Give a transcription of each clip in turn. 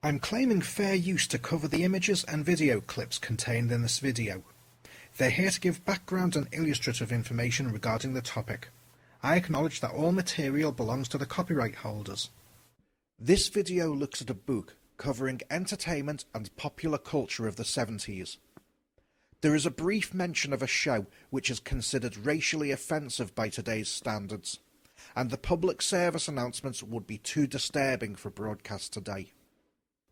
I'm claiming fair use to cover the images and video clips contained in this video. They're here to give background and illustrative information regarding the topic. I acknowledge that all material belongs to the copyright holders. This video looks at a book covering entertainment and popular culture of the 70s. There is a brief mention of a show which is considered racially offensive by today's standards, and the public service announcements would be too disturbing for broadcast today.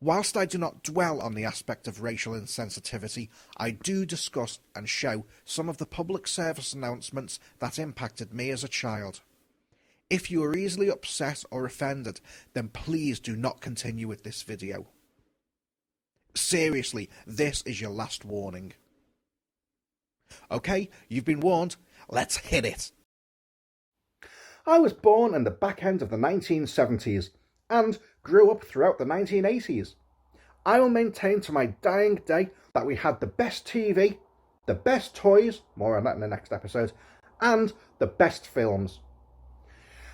Whilst I do not dwell on the aspect of racial insensitivity, I do discuss and show some of the public service announcements that impacted me as a child. If you are easily upset or offended, then please do not continue with this video. Seriously, this is your last warning. Okay, you've been warned, let's hit it! I was born in the back end of the 1970s and grew up throughout the 1980s. I will maintain to my dying day that we had the best TV, the best toys, more on that in the next episode, and the best films.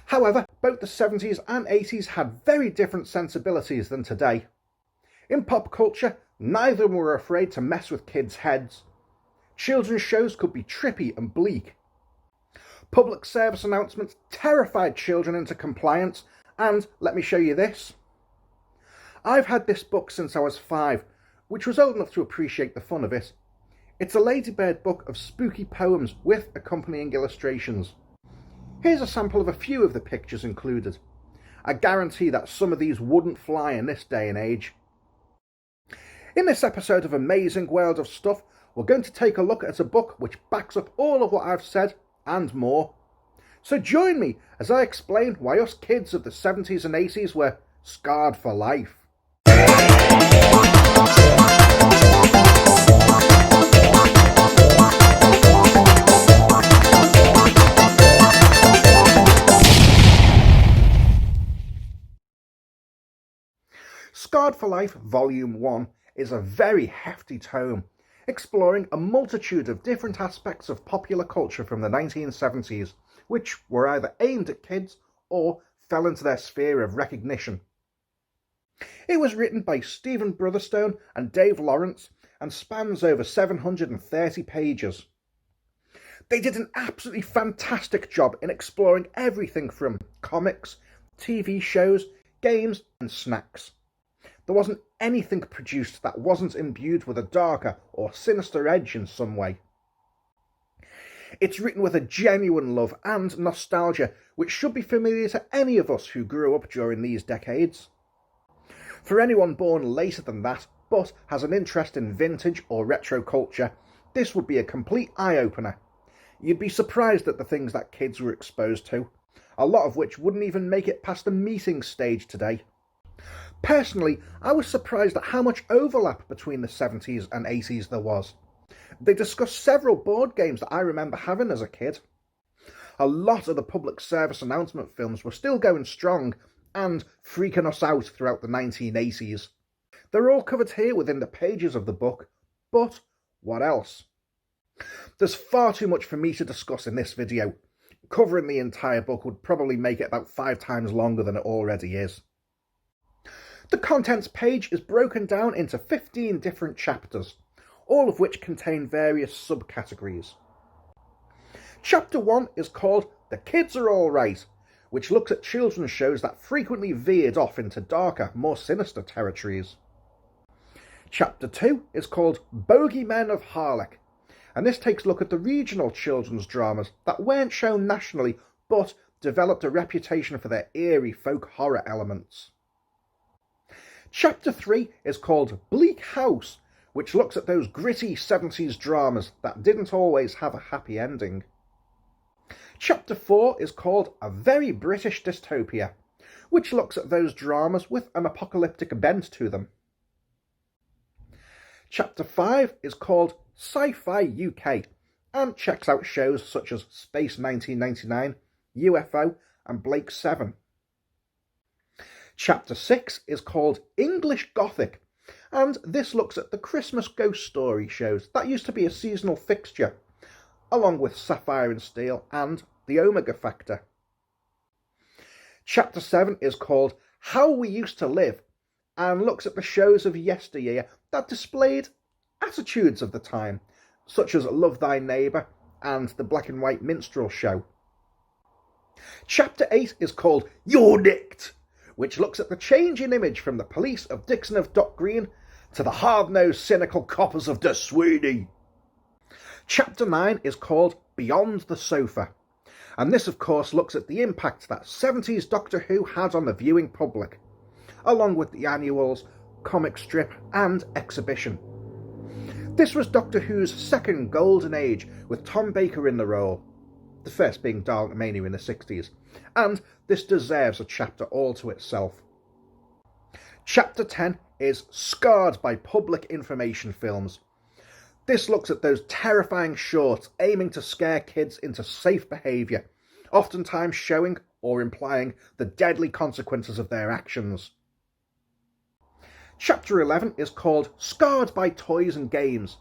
However, both the 70s and 80s had very different sensibilities than today. In pop culture, neither were afraid to mess with kids' heads. Children's shows could be trippy and bleak. Public service announcements terrified children into compliance, and let me show you this. I've had this book since I was 5, which was old enough to appreciate the fun of it. It's a Ladybird book of spooky poems with accompanying illustrations. Here's a sample of a few of the pictures included. I guarantee that some of these wouldn't fly in this day and age. In this episode of Amazing World of Stuff, we're going to take a look at a book which backs up all of what I've said and more. So join me as I explain why us kids of the 70s and 80s were scarred for life. Scarred for Life Volume 1 is a very hefty tome, exploring a multitude of different aspects of popular culture from the 1970s, which were either aimed at kids or fell into their sphere of recognition. It was written by Stephen Brotherstone and Dave Lawrence and spans over 730 pages. They did an absolutely fantastic job in exploring everything from comics, TV shows, games and snacks. There wasn't anything produced that wasn't imbued with a darker or sinister edge in some way. It's written with a genuine love and nostalgia which should be familiar to any of us who grew up during these decades. For anyone born later than that, but has an interest in vintage or retro culture, this would be a complete eye-opener. You'd be surprised at the things that kids were exposed to, a lot of which wouldn't even make it past the meeting stage today. Personally, I was surprised at how much overlap between the 70s and 80s there was. They discussed several board games that I remember having as a kid. A lot of the public service announcement films were still going strong and freaking us out throughout the 1980s. They're all covered here within the pages of the book, but what else? There's far too much for me to discuss in this video. Covering the entire book would probably make it about 5 times longer than it already is. The contents page is broken down into 15 different chapters, all of which contain various subcategories. Chapter 1 is called The Kids Are Alright, which looks at children's shows that frequently veered off into darker, more sinister territories. Chapter 2 is called Bogeymen of Harlech, and this takes a look at the regional children's dramas that weren't shown nationally but developed a reputation for their eerie folk horror elements. Chapter 3 is called Bleak House, which looks at those gritty 70s dramas that didn't always have a happy ending. Chapter 4 is called A Very British Dystopia, which looks at those dramas with an apocalyptic bent to them. Chapter 5 is called Sci-Fi UK, and checks out shows such as Space 1999, UFO and Blake 7. Chapter 6 is called English Gothic, and this looks at the Christmas ghost story shows that used to be a seasonal fixture, along with Sapphire and Steel and The Omega Factor. Chapter 7 is called How We Used to Live, and looks at the shows of yesteryear that displayed attitudes of the time, such as Love Thy Neighbour and the black and white minstrel show. Chapter 8 is called You're Nicked, which looks at the change in image from the police of Dixon of Dock Green to the hard-nosed, cynical coppers of De Sweeney. Chapter 9 is called Beyond the Sofa, and this of course looks at the impact that 70s Doctor Who had on the viewing public, along with the annuals, comic strip and exhibition. This was Doctor Who's second golden age, with Tom Baker in the role, the first being Dalek Mania in the 60s, and this deserves a chapter all to itself. Chapter 10 is Scarred by Public Information Films. This looks at those terrifying shorts aiming to scare kids into safe behaviour, oftentimes showing or implying the deadly consequences of their actions. Chapter 11 is called Scarred by Toys and Games.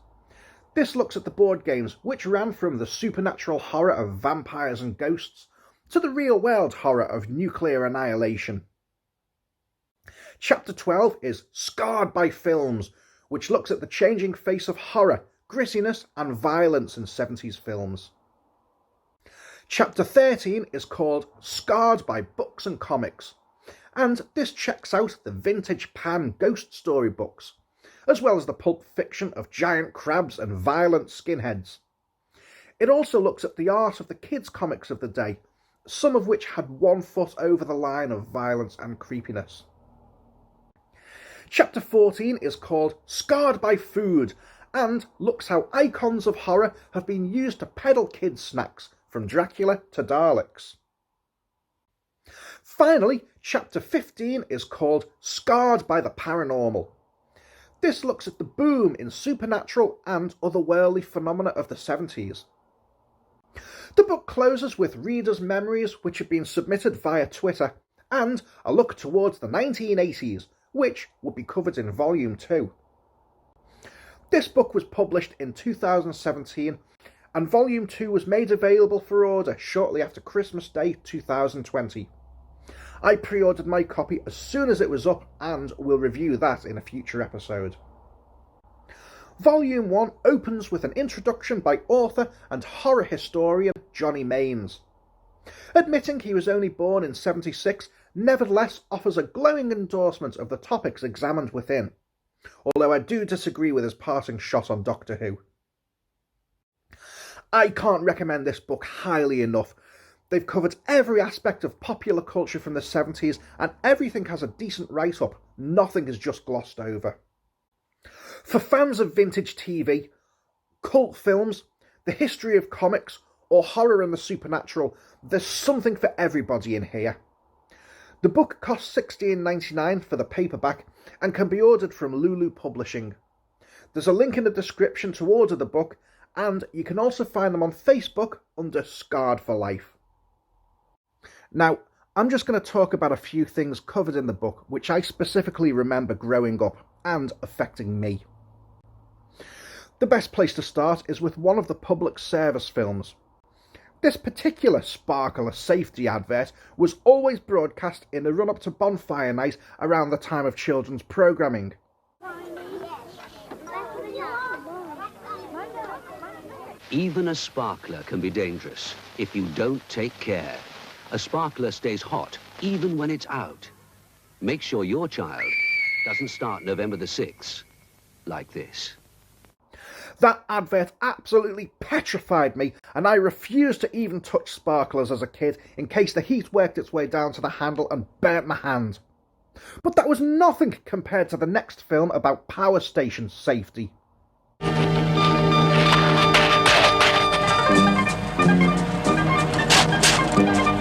This looks at the board games which ran from the supernatural horror of vampires and ghosts to the real-world horror of nuclear annihilation. Chapter 12 is Scarred by Films, which looks at the changing face of horror, grittiness and violence in 70s films. Chapter 13 is called Scarred by Books and Comics, and this checks out the vintage pan ghost story books, as well as the pulp fiction of giant crabs and violent skinheads. It also looks at the art of the kids' comics of the day, some of which had 1 foot over the line of violence and creepiness. Chapter 14 is called Scarred by Food, and looks how icons of horror have been used to peddle kids' snacks, from Dracula to Daleks. Finally, Chapter 15 is called Scarred by the Paranormal. This looks at the boom in supernatural and otherworldly phenomena of the 70s. The book closes with readers' memories which have been submitted via Twitter, and a look towards the 1980s, which would be covered in Volume 2. This book was published in 2017, and Volume 2 was made available for order shortly after Christmas Day 2020. I pre-ordered my copy as soon as it was up, and will review that in a future episode. Volume 1 opens with an introduction by author and horror historian Johnny Mains. Admitting he was only born in 76, nevertheless offers a glowing endorsement of the topics examined within, although I do disagree with his parting shot on Doctor Who. I can't recommend this book highly enough. They've covered every aspect of popular culture from the 70s, and everything has a decent write-up. Nothing is just glossed over. For fans of vintage TV, cult films, the history of comics, or horror and the supernatural, there's something for everybody in here. The book costs $16.99 for the paperback and can be ordered from Lulu Publishing. There's a link in the description to order the book, and you can also find them on Facebook under Scarred for Life. Now, I'm just going to talk about a few things covered in the book which I specifically remember growing up and affecting me. The best place to start is with one of the public service films. This particular sparkler safety advert was always broadcast in the run-up to Bonfire Night around the time of children's programming. Even a sparkler can be dangerous if you don't take care. A sparkler stays hot even when it's out. Make sure your child doesn't start November the 6th like this. That advert absolutely petrified me, and I refused to even touch sparklers as a kid in case the heat worked its way down to the handle and burnt my hand. But that was nothing compared to the next film about power station safety. A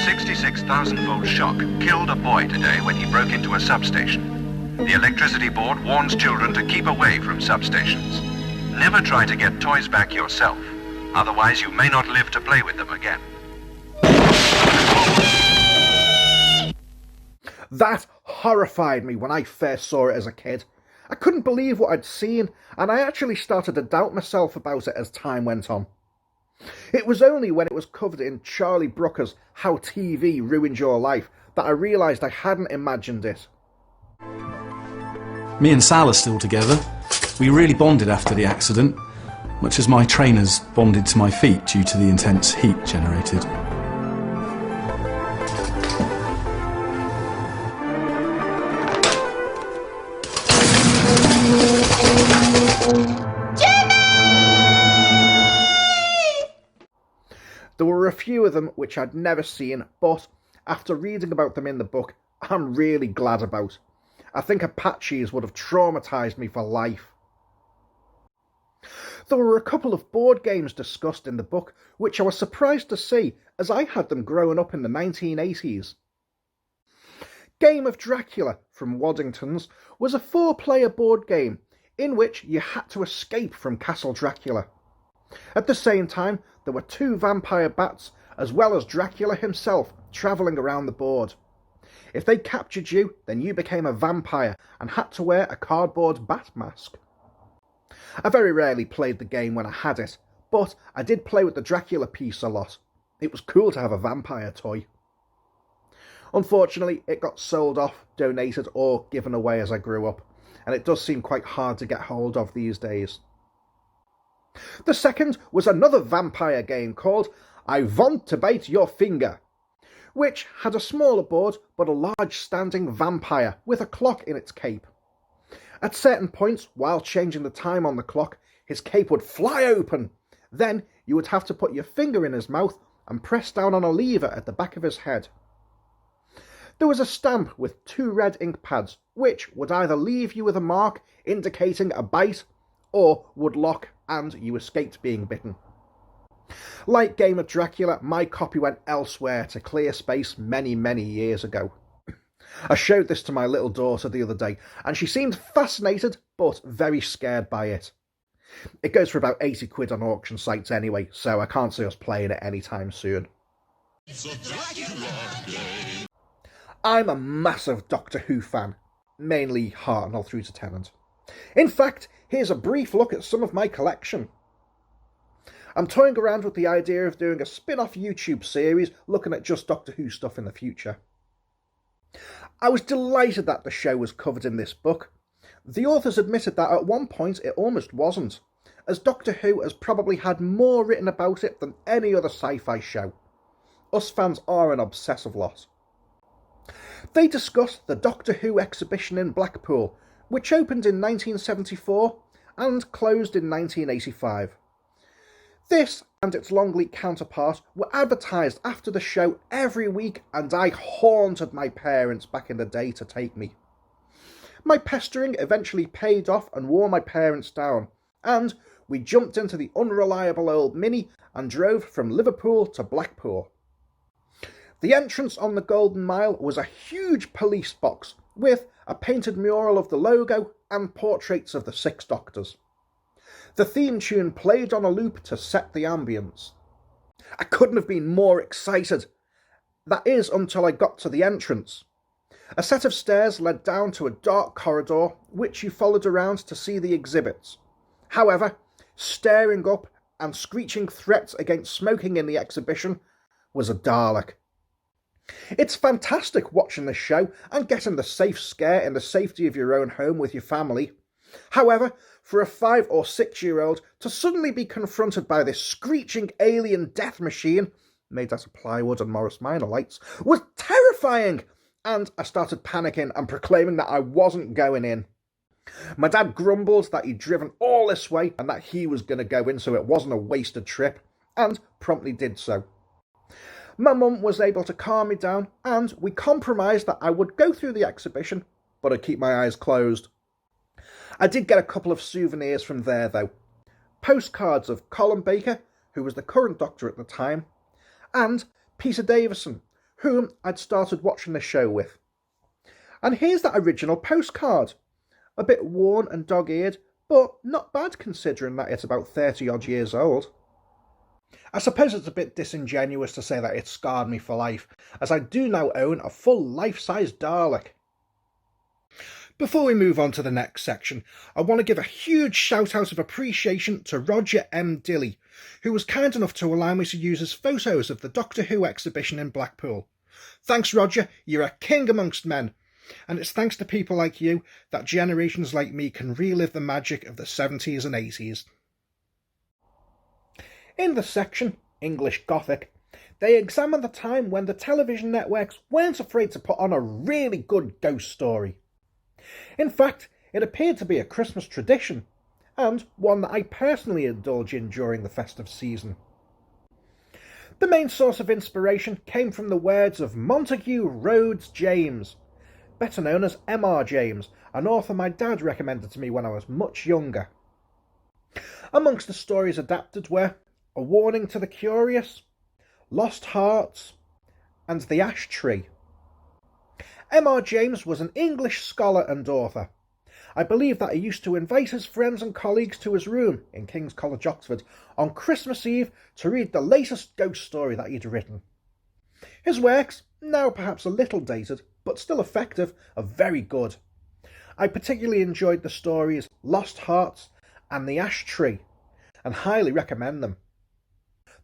66,000-volt shock killed a boy today when he broke into a substation. The electricity board warns children to keep away from substations. Never try to get toys back yourself, otherwise you may not live to play with them again. That horrified me when I first saw it as a kid, I couldn't believe what I'd seen, and I actually started to doubt myself about it as time went on. It was only when it was covered in Charlie Brooker's How TV Ruined Your Life that I realised I hadn't imagined it. Me and Sal are still together. We really bonded after the accident, much as my trainers bonded to my feet due to the intense heat generated. There were a few of them which I'd never seen, but after reading about them in the book, I'm really glad about. I think Apaches would have traumatised me for life. There were a couple of board games discussed in the book which I was surprised to see, as I had them growing up in the 1980s. Game of Dracula from Waddington's was a 4-player board game in which you had to escape from Castle Dracula. At the same time, there were 2 vampire bats as well as Dracula himself travelling around the board. If they captured you, then you became a vampire and had to wear a cardboard bat mask. I very rarely played the game when I had it, but I did play with the Dracula piece a lot. It was cool to have a vampire toy. Unfortunately, it got sold off, donated or given away as I grew up, and it does seem quite hard to get hold of these days. The second was another vampire game called I Want to Bite Your Finger, which had a smaller board but a large standing vampire with a clock in its cape. At certain points, while changing the time on the clock, his cape would fly open. Then you would have to put your finger in his mouth and press down on a lever at the back of his head. There was a stamp with 2 red ink pads, which would either leave you with a mark indicating a bite, or would lock and you escaped being bitten. Like Game of Dracula, my copy went elsewhere to clear space many, many years ago. I showed this to my little daughter the other day, and she seemed fascinated, but very scared by it. It goes for about 80 quid on auction sites anyway, so I can't see us playing it anytime soon. I'm a massive Doctor Who fan, mainly Hartnell through to Tennant. In fact, here's a brief look at some of my collection. I'm toying around with the idea of doing a spin-off YouTube series looking at just Doctor Who stuff in the future. I was delighted that the show was covered in this book. The authors admitted that at one point it almost wasn't, as Doctor Who has probably had more written about it than any other sci-fi show. Us fans are an obsessive lot. They discussed the Doctor Who exhibition in Blackpool, which opened in 1974 and closed in 1985. This and its Longleat counterpart were advertised after the show every week, and I haunted my parents back in the day to take me. My pestering eventually paid off and wore my parents down, and we jumped into the unreliable old Mini and drove from Liverpool to Blackpool. The entrance on the Golden Mile was a huge police box with a painted mural of the logo and portraits of the 6 Doctors. The theme tune played on a loop to set the ambience. I couldn't have been more excited. That is, until I got to the entrance. A set of stairs led down to a dark corridor, which you followed around to see the exhibits. However, staring up and screeching threats against smoking in the exhibition was a Dalek. It's fantastic watching this show and getting the safe scare in the safety of your own home with your family. However, for a 5 or 6-year-old to suddenly be confronted by this screeching alien death machine, made out of plywood and Morris Minor lights, was terrifying, and I started panicking and proclaiming that I wasn't going in. My dad grumbled that he'd driven all this way and that he was going to go in, so it wasn't a wasted trip, and promptly did so. My mum was able to calm me down, and we compromised that I would go through the exhibition, but I'd keep my eyes closed. I did get a couple of souvenirs from there, though. Postcards of Colin Baker, who was the current Doctor at the time, and Peter Davison, whom I'd started watching the show with. And here's that original postcard. A bit worn and dog-eared, but not bad considering that it's about 30-odd years old. I suppose it's a bit disingenuous to say that it scarred me for life, as I do now own a full life-size Dalek. Before we move on to the next section, I want to give a huge shout out of appreciation to Roger M. Dilly, who was kind enough to allow me to use his photos of the Doctor Who exhibition in Blackpool. Thanks, Roger, you're a king amongst men, and it's thanks to people like you that generations like me can relive the magic of the 70s and 80s. In the section, English Gothic, they examine the time when the television networks weren't afraid to put on a really good ghost story. In fact, it appeared to be a Christmas tradition, and one that I personally indulge in during the festive season. The main source of inspiration came from the words of Montague Rhodes James, better known as M.R. James, an author my dad recommended to me when I was much younger. Amongst the stories adapted were A Warning to the Curious, Lost Hearts, and The Ash Tree. M.R. James was an English scholar and author. I believe that he used to invite his friends and colleagues to his room in King's College, Oxford, on Christmas Eve to read the latest ghost story that he'd written. His works, now perhaps a little dated, but still effective, are very good. I particularly enjoyed the stories Lost Hearts and The Ash Tree, and highly recommend them.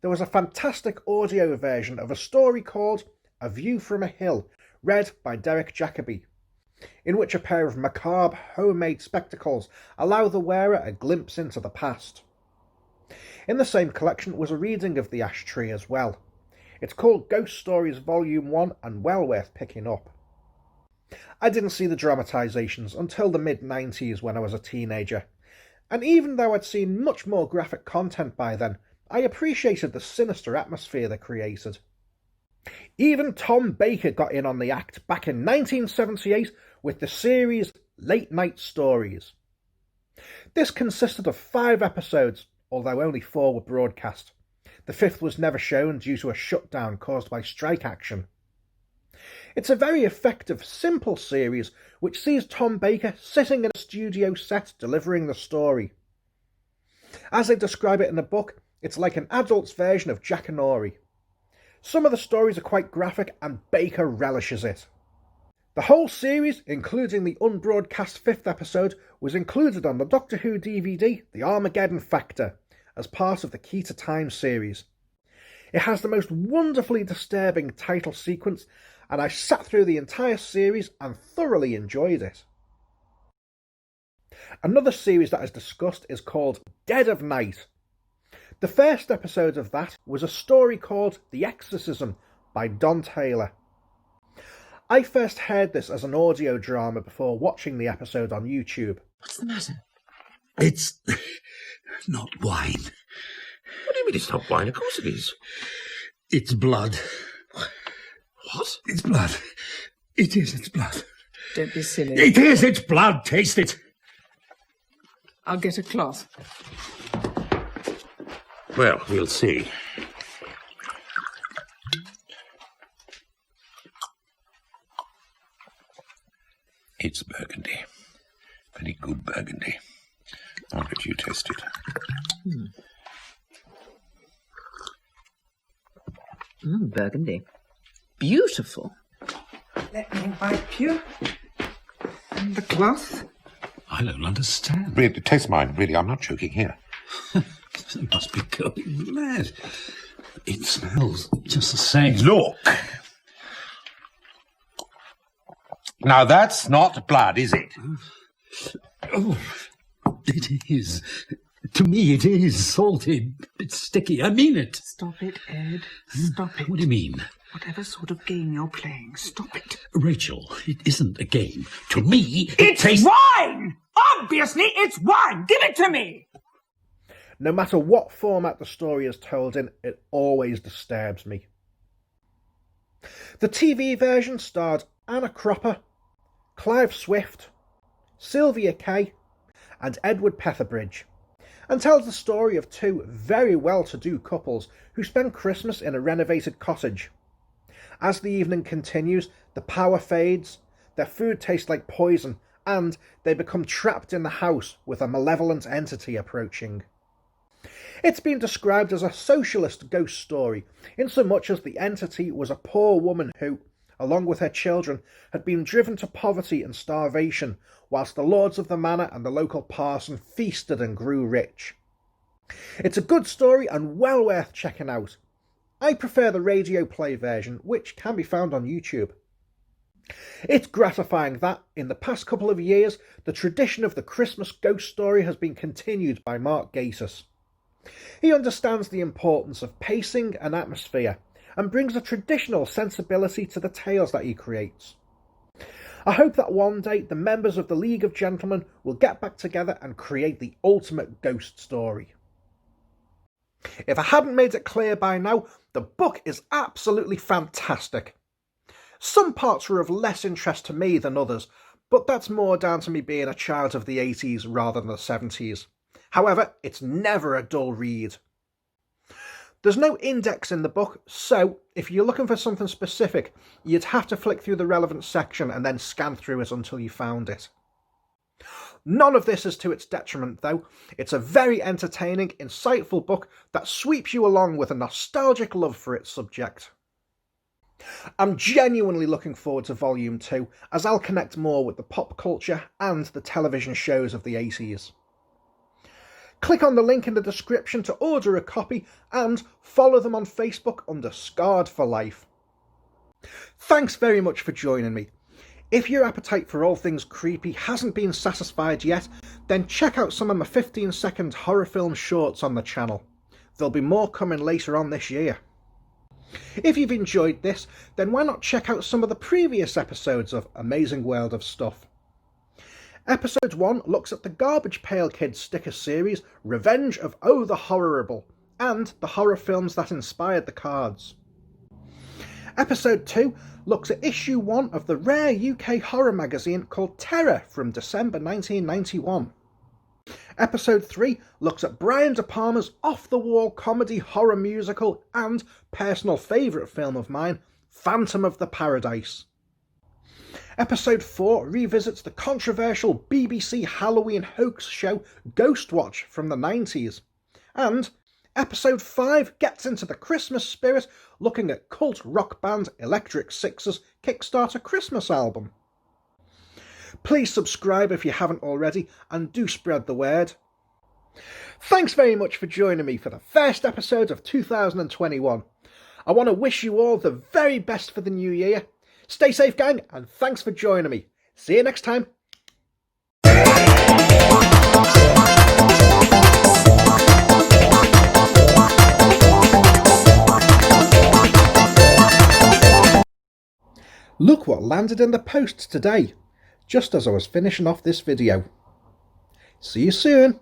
There was a fantastic audio version of a story called A View from a Hill, read by Derek Jacobi, in which a pair of macabre homemade spectacles allow the wearer a glimpse into the past. In the same collection was a reading of The Ash Tree as well. It's called Ghost Stories Volume 1 and well worth picking up. I didn't see the dramatisations until the mid-90s when I was a teenager, and even though I'd seen much more graphic content by then, I appreciated the sinister atmosphere they created. Even Tom Baker got in on the act back in 1978 with the series Late Night Stories. This consisted of 5 episodes, although only 4 were broadcast. The 5th was never shown due to a shutdown caused by strike action. It's a very effective, simple series which sees Tom Baker sitting in a studio set delivering the story. As they describe it in the book, it's like an adult's version of Jackanory. Some of the stories are quite graphic and Baker relishes it. The whole series, including the unbroadcast 5th episode, was included on the Doctor Who DVD, The Armageddon Factor, as part of the Key to Time series. It has the most wonderfully disturbing title sequence, and I sat through the entire series and thoroughly enjoyed it. Another series that is discussed is called Dead of Night. The first episode of that was a story called The Exorcism by Don Taylor. I first heard this as an audio drama before watching the episode on YouTube. What's the matter? It's not wine. What do you mean it's not wine? Of course it is. It's blood. What? It's blood. It is, it's blood. Don't be silly. It is, it's blood. Taste it. I'll get a cloth. Well, we'll see. It's burgundy. Very good burgundy. I'll let you taste it. Burgundy. Beautiful. Let me wipe you. And the cloth. I don't understand. Really, taste mine. Really, I'm not joking. Here. They must be going mad. It smells just the same. Look. Now, that's not blood, is it? Oh, it is. To me, it is salty. It's sticky. I mean it. Stop it, Ed. Stop it. What do you mean? Whatever sort of game you're playing, stop it. Rachel, it isn't a game. To me, it It's tastes... wine! Obviously, it's wine! Give it to me! No matter what format the story is told in, it always disturbs me. The TV version starred Anna Cropper, Clive Swift, Sylvia Kay, and Edward Petherbridge, and tells the story of 2 very well-to-do couples who spend Christmas in a renovated cottage. As the evening continues, the power fades, their food tastes like poison, and they become trapped in the house with a malevolent entity approaching. It's been described as a socialist ghost story, in so much as the entity was a poor woman who, along with her children, had been driven to poverty and starvation, whilst the lords of the manor and the local parson feasted and grew rich. It's a good story and well worth checking out. I prefer the radio play version, which can be found on YouTube. It's gratifying that, in the past couple of years, the tradition of the Christmas ghost story has been continued by Mark Gatiss. He understands the importance of pacing and atmosphere, and brings a traditional sensibility to the tales that he creates. I hope that one day the members of the League of Gentlemen will get back together and create the ultimate ghost story. If I hadn't made it clear by now, the book is absolutely fantastic. Some parts were of less interest to me than others, but that's more down to me being a child of the 80s rather than the 70s. However, it's never a dull read. There's no index in the book, so if you're looking for something specific, you'd have to flick through the relevant section and then scan through it until you found it. None of this is to its detriment, though. It's a very entertaining, insightful book that sweeps you along with a nostalgic love for its subject. I'm genuinely looking forward to Volume 2, as I'll connect more with the pop culture and the television shows of the 80s. Click on the link in the description to order a copy and follow them on Facebook under Scarred for Life. Thanks very much for joining me. If your appetite for all things creepy hasn't been satisfied yet, then check out some of my 15-second horror film shorts on the channel. There'll be more coming later on this year. If you've enjoyed this, then why not check out some of the previous episodes of Amazing World of Stuff. Episode 1 looks at the Garbage Pail Kids sticker series Revenge of Oh the Horrible, and the horror films that inspired the cards. Episode 2 looks at issue 1 of the rare UK horror magazine called Terror from December 1991. Episode 3 looks at Brian De Palma's off-the-wall comedy horror musical and personal favourite film of mine, Phantom of the Paradise. Episode 4 revisits the controversial BBC Halloween hoax show Ghostwatch from the 90s. And Episode 5 gets into the Christmas spirit, looking at cult rock band Electric Six's Kickstarter Christmas album. Please subscribe if you haven't already, and do spread the word. Thanks very much for joining me for the first episode of 2021. I want to wish you all the very best for the new year. Stay safe, gang, and thanks for joining me. See you next time. Look what landed in the post today, just as I was finishing off this video. See you soon.